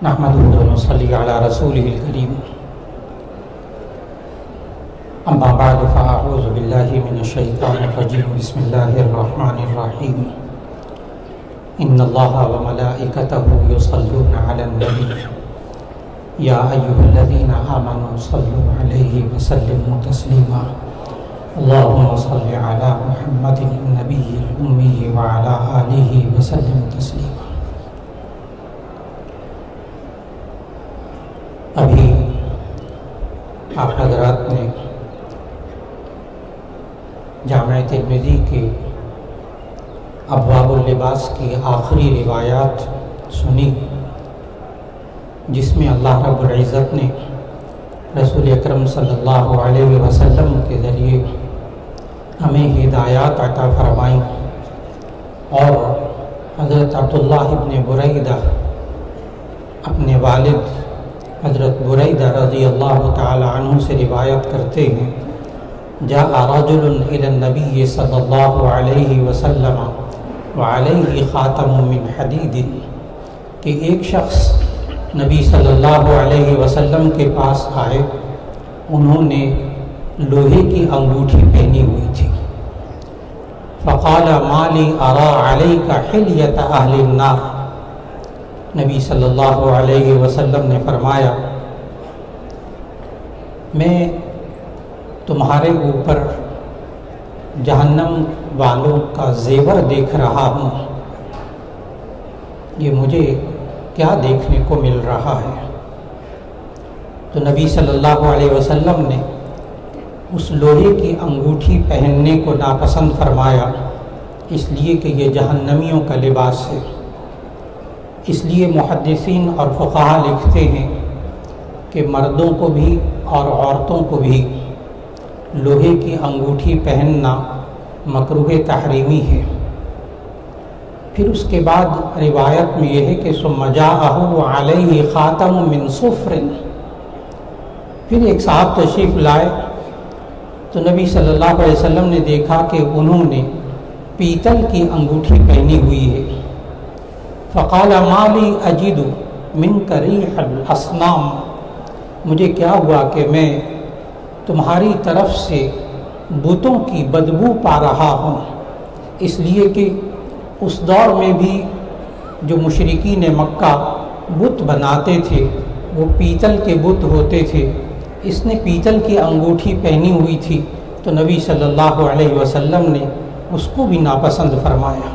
نحمده ونصلي على رسوله الكريم أما بعد فأعوذ بالله من الشيطان الرجيم بسم الله الرحمن الرحيم إن الله وملائكته يصلون على النبي يا أيها الذين آمنوا صلوا عليه وسلموا تسليما اللهم صل على محمد النبي الأمي وعلى آله وسلم تسليما. ابھی آپ حضرات نے جامع ترمذی کے ابواب اللباس کی آخری روایات سنی، جس میں اللہ رب العزت نے رسول اکرم صلی اللہ علیہ وسلم کے ذریعے ہمیں ہدایات عطا فرمائیں، اور حضرت عبداللہ ابن بریدہ اپنے والد حضرت بریدہ رضی اللہ تعالی عنہ سے روایت کرتے ہیں، جاء رجل الى النبی صلی اللہ علیہ وسلم وعلیہ خاتم من حدید، کہ ایک شخص نبی صلی اللہ علیہ وسلم کے پاس آئے، انہوں نے لوہے کی انگوٹھی پہنی ہوئی تھی. فقال ما لی ارى علیک حلیۃ اہل النار، نبی صلی اللہ علیہ وسلم نے فرمایا میں تمہارے اوپر جہنم والوں کا زیور دیکھ رہا ہوں، یہ مجھے کیا دیکھنے کو مل رہا ہے؟ تو نبی صلی اللہ علیہ وسلم نے اس لوہے کی انگوٹھی پہننے کو ناپسند فرمایا، اس لیے کہ یہ جہنمیوں کا لباس ہے. اس لیے محدثین اور فقہاء لکھتے ہیں کہ مردوں کو بھی اور عورتوں کو بھی لوہے کی انگوٹھی پہننا مکروہ تحریمی ہے. پھر اس کے بعد روایت میں یہ ہے کہ ثم جاءہ علیہ خاتم من صفر، پھر ایک صاحب تشریف لائے تو نبی صلی اللہ علیہ وسلم نے دیکھا کہ انہوں نے پیتل کی انگوٹھی پہنی ہوئی ہے. فقال ما لی اجد منک ریح الاصنام، مجھے کیا ہوا کہ میں تمہاری طرف سے بتوں کی بدبو پا رہا ہوں. اس لیے کہ اس دور میں بھی جو مشرکین مکہ بت بناتے تھے وہ پیتل کے بت ہوتے تھے. اس نے پیتل کی انگوٹھی پہنی ہوئی تھی تو نبی صلی اللہ علیہ وسلم نے اس کو بھی ناپسند فرمایا.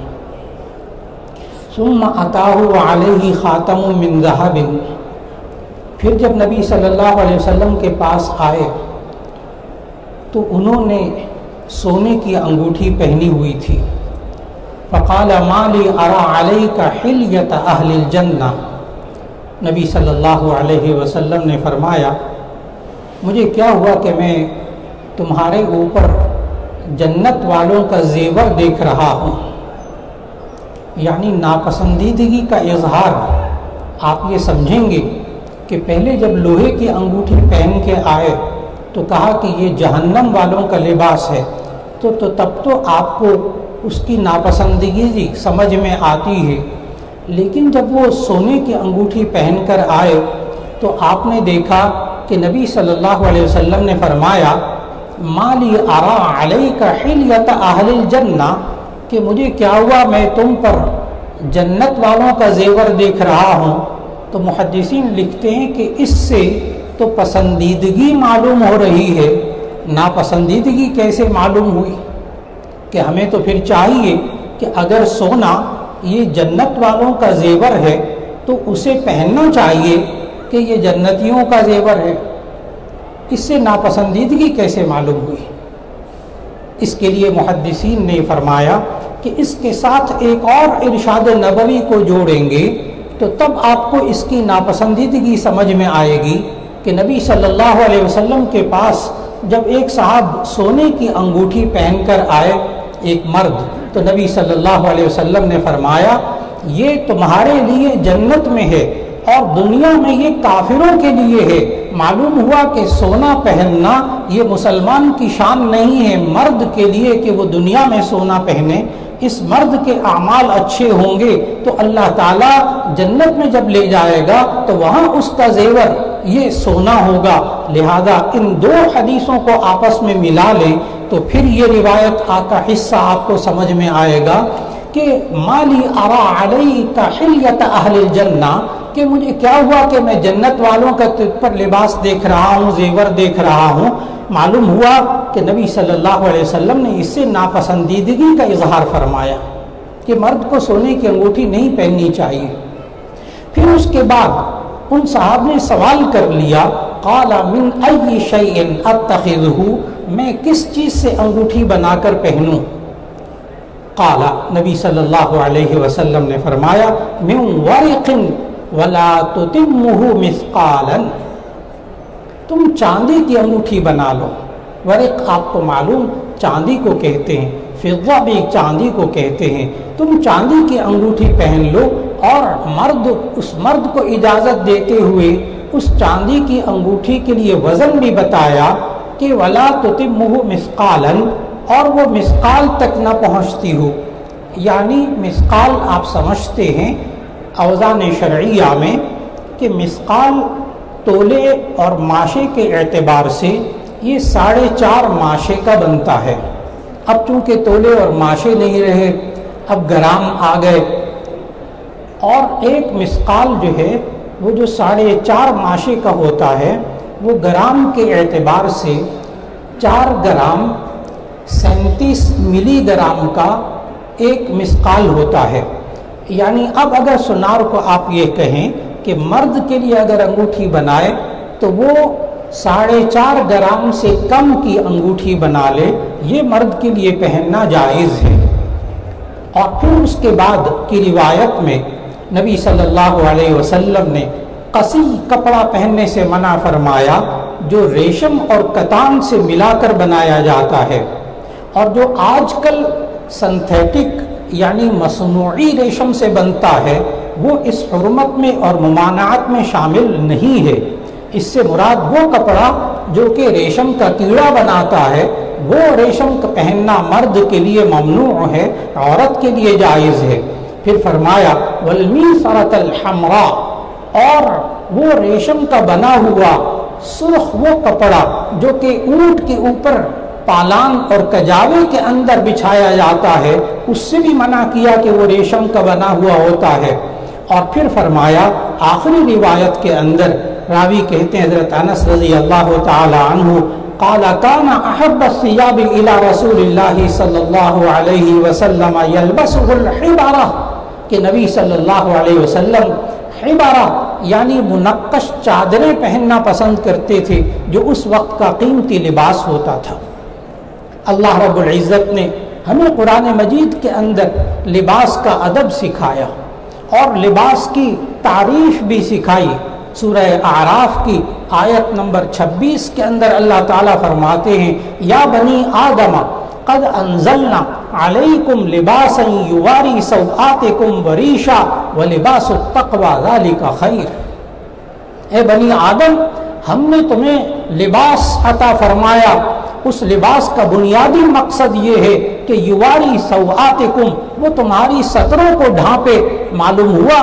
ثم اتاہ علیہ خاتم من ذہب، پھر جب نبی صلی اللہ علیہ وسلم کے پاس آئے تو انہوں نے سونے کی انگوٹھی پہنی ہوئی تھی. فقال ما لی ارى علیک حلیۃ اہل الجنہ، نبی صلی اللہ علیہ وسلم نے فرمایا مجھے کیا ہوا کہ میں تمہارے اوپر جنت والوں کا زیور دیکھ رہا ہوں. یعنی ناپسندیدگی کا اظہار آپ یہ سمجھیں گے کہ پہلے جب لوہے کی انگوٹھی پہن کے آئے تو کہا کہ یہ جہنم والوں کا لباس ہے، تو تب تو آپ کو اس کی ناپسندگی سمجھ میں آتی ہے. لیکن جب وہ سونے کی انگوٹھی پہن کر آئے تو آپ نے دیکھا کہ نبی صلی اللہ علیہ وسلم نے فرمایا ما لی ارى علیک حلیۃ اہل الجنہ، کہ مجھے کیا ہوا میں تم پر جنت والوں کا زیور دیکھ رہا ہوں. تو محدثین لکھتے ہیں کہ اس سے تو پسندیدگی معلوم ہو رہی ہے، ناپسندیدگی کیسے معلوم ہوئی؟ کہ ہمیں تو پھر چاہیے کہ اگر سونا یہ جنت والوں کا زیور ہے تو اسے پہننا چاہیے کہ یہ جنتیوں کا زیور ہے. اس سے ناپسندیدگی کیسے معلوم ہوئی؟ اس کے لیے محدثین نے فرمایا کہ اس کے ساتھ ایک اور ارشاد نبوی کو جوڑیں گے تو تب آپ کو اس کی ناپسندیدگی سمجھ میں آئے گی کہ نبی صلی اللہ علیہ وسلم کے پاس جب ایک صاحب سونے کی انگوٹھی پہن کر آئے، ایک مرد، تو نبی صلی اللہ علیہ وسلم نے فرمایا یہ تمہارے لیے جنت میں ہے اور دنیا میں یہ کافروں کے لیے ہے. معلوم ہوا کہ سونا پہننا یہ مسلمان کی شان نہیں ہے مرد کے لیے کہ وہ دنیا میں سونا پہنے، اس مرد کے اعمال اچھے ہوں گے تو اللہ تعالیٰ جنت میں جب لے جائے گا تو وہاں اس کا زیور یہ سونا ہوگا۔ لہذا ان دو حدیثوں کو آپس میں ملا لیں تو پھر یہ روایت کا حصہ آپ کو سمجھ میں آئے گا کہ مالی ارا علیک حلیۃ اہل الجنہ، کہ مجھے کیا ہوا کہ میں جنت والوں کا تجھ پر لباس دیکھ رہا ہوں، زیور دیکھ رہا ہوں۔ معلوم ہوا کہ نبی صلی اللہ علیہ وسلم نے اس سے ناپسندیدگی کا اظہار فرمایا کہ مرد کو سونے کی انگوٹھی نہیں پہننی چاہیے۔ پھر اس کے بعد ان صاحب نے سوال کر لیا، قال من ای شیء اتخذہ، میں کس چیز سے انگوٹھی بنا کر پہنوں؟ قال، نبی صلی اللہ علیہ وسلم نے فرمایا، من ورق ولا تتمہ مثقالا، تم چاندی کی انگوٹھی بنا لو۔ ورق آپ کو معلوم چاندی کو کہتے ہیں، فضہ بھی چاندی کو کہتے ہیں۔ تم چاندی کی انگوٹھی پہن لو، اور اس مرد کو اجازت دیتے ہوئے اس چاندی کی انگوٹھی کے لیے وزن بھی بتایا کہ ولا تتمہ مثقالا، اور وہ مثقال تک نہ پہنچتی ہو۔ یعنی مثقال آپ سمجھتے ہیں اوزان شرعیہ میں کہ مثقال تولے اور ماشے کے اعتبار سے یہ 4.5 ماشے کا بنتا ہے۔ اب چونکہ تولے اور ماشے نہیں رہے، اب گرام آ گئے، اور ایک مثقال جو ہے وہ جو 4.5 ماشے کا ہوتا ہے وہ گرام کے اعتبار سے 4 گرام 37 ملی گرام کا ایک مثقال ہوتا ہے۔ یعنی اب اگر سنار کو آپ یہ کہیں کہ مرد کے لیے اگر انگوٹھی بنائے تو وہ 4.5 گرام سے کم کی انگوٹھی بنا لے، یہ مرد کے لیے پہننا جائز ہے۔ اور پھر اس کے بعد کی روایت میں نبی صلی اللہ علیہ وسلم نے قصی کپڑا پہننے سے منع فرمایا، جو ریشم اور کتان سے ملا کر بنایا جاتا ہے، اور جو آج کل سنتھیٹک یعنی مصنوعی ریشم سے بنتا ہے وہ اس حرمت میں اور ممانعت میں شامل نہیں ہے۔ اس سے مراد وہ کپڑا جو کہ ریشم کا کیڑا بناتا ہے، وہ ریشم کا پہننا مرد کے لیے ممنوع ہے، عورت کے لیے جائز ہے۔ پھر فرمایا والمیسرۃ الحمراء، اور وہ ریشم کا بنا ہوا سرخ وہ کپڑا جو کہ اونٹ کے اوپر پالان اور کجاوے کے اندر بچھایا جاتا ہے، اس سے بھی منع کیا کہ وہ ریشم کا بنا ہوا ہوتا ہے۔ اور پھر فرمایا آخری روایت کے اندر راوی کہتے ہیں حضرت انس رضی اللہ تعالی عنہ قال كان احب الثياب الى رسول الله صلی اللہ علیہ وسلم يلبسه الحبرہ، کہ نبی صلی اللہ علیہ وسلم حبرہ یعنی منقش چادریں پہننا پسند کرتے تھے، جو اس وقت کا قیمتی لباس ہوتا تھا۔ اللہ رب العزت نے ہمیں قرآن مجید کے اندر لباس کا ادب سکھایا اور لباس کی تعریف بھی سکھائی۔ سورہ اعراف کی آیت نمبر 26 کے اندر اللہ تعالیٰ فرماتے ہیں یا بنی آدم قد انزلنا علیکم لباسا یواری سوآتکم وریشا ولباس التقوی ذالک خیر۔ اے بنی آدم، ہم نے تمہیں لباس عطا فرمایا، اس لباس کا بنیادی مقصد یہ ہے کہ یواری سوآتکم، وہ تمہاری سطروں کو ڈھانپے۔ معلوم ہوا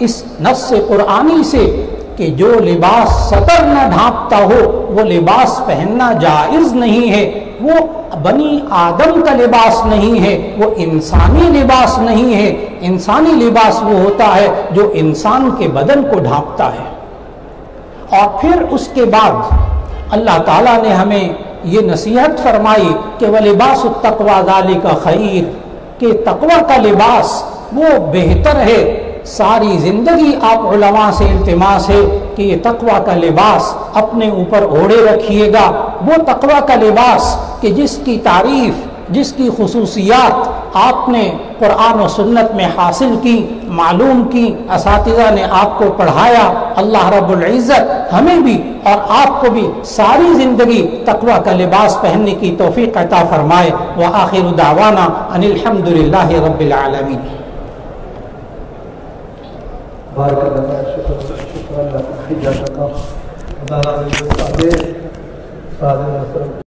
اس نص قرآنی سے کہ جو لباس سطر نہ ڈھانپتا ہو وہ لباس پہننا جائز نہیں ہے، وہ بنی آدم کا لباس نہیں ہے، وہ انسانی لباس نہیں ہے۔ انسانی لباس وہ ہوتا ہے جو انسان کے بدن کو ڈھانپتا ہے۔ اور پھر اس کے بعد اللہ تعالیٰ نے ہمیں یہ نصیحت فرمائی کہ وَلِبَاسُ التَّقْوَى ذَلِكَ خَيْرٌ، کہ تقوی کا لباس وہ بہتر ہے۔ ساری زندگی آپ علماء سے التماس ہے کہ یہ تقوی کا لباس اپنے اوپر اوڑھے رکھیے گا، وہ تقوی کا لباس کہ جس کی تعریف، جس کی خصوصیات آپ نے قرآن و سنت میں حاصل کی، معلوم کی، اساتذہ نے آپ کو پڑھایا۔ اللہ رب العزت ہمیں بھی اور آپ کو بھی ساری زندگی تقوی کا لباس پہننے کی توفیق عطا فرمائے۔ وآخر دعوانا ان الحمد للہ رب العالمین۔ بارک اللہ، شکر اللہ،